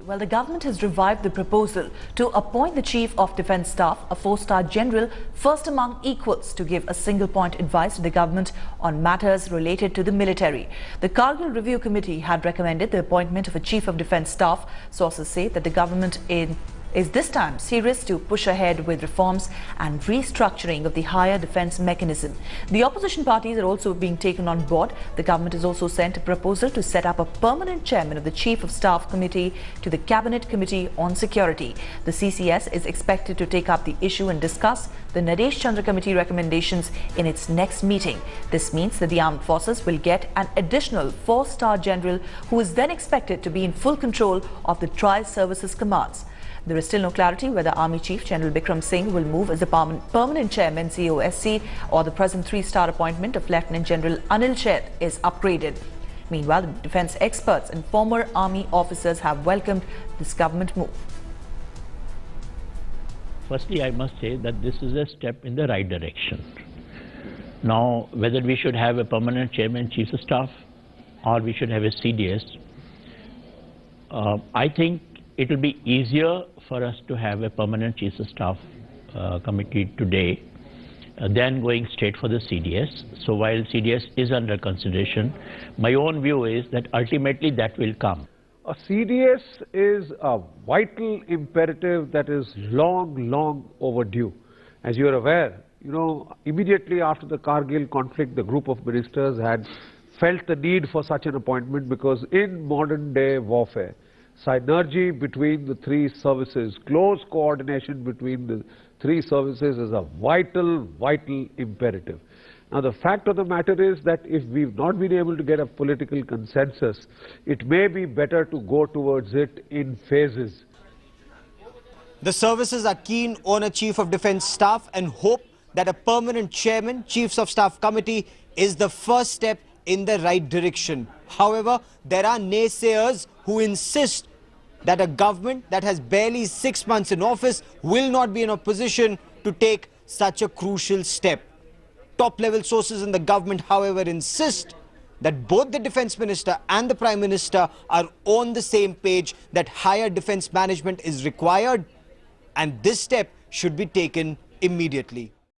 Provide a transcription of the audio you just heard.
Well, the government has revived the proposal to appoint the Chief of Defence Staff, a four-star general, first among equals, to give a single-point advice to the government on matters related to the military. The Kargil Review Committee had recommended the appointment of a Chief of Defence Staff. Sources say that the government is this time serious to push ahead with reforms and restructuring of the higher defence mechanism. The opposition parties are also being taken on board. The government has also sent a proposal to set up a permanent chairman of the Chief of Staff Committee to the Cabinet Committee on Security. The CCS is expected to take up the issue and discuss the Naresh Chandra Committee recommendations in its next meeting. This means that the armed forces will get an additional four-star general who is then expected to be in full control of the tri-services commands. There is still no clarity whether Army Chief General Bikram Singh will move as the permanent chairman COSC or the present three-star appointment of Lieutenant General Anil Sheth is upgraded. Meanwhile, the defence experts and former army officers have welcomed this government move. Firstly, I must say that this is a step in the right direction. Now, whether we should have a permanent chairman, chief of staff, or we should have a CDS, I think it will be easier for us to have a permanent chief of staff committee today than going straight for the CDS. So while CDS is under consideration, my own view is that ultimately that will come. A CDS is a vital imperative that is long overdue. As you are aware, immediately after the Kargil conflict, the group of ministers had felt the need for such an appointment because in modern day warfare, synergy between the three services, close coordination between the three services is a vital imperative. Now, the fact of the matter is that if we've not been able to get a political consensus, it may be better to go towards it in phases. The services are keen on a Chief of Defence Staff and hope that a permanent chairman, Chiefs of Staff Committee, is the first step in the right direction. However, there are naysayers who insist that a government that has barely 6 months in office will not be in a position to take such a crucial step. Top-level sources in the government, however, insist that both the Defence Minister and the Prime Minister are on the same page that higher defence management is required and this step should be taken immediately.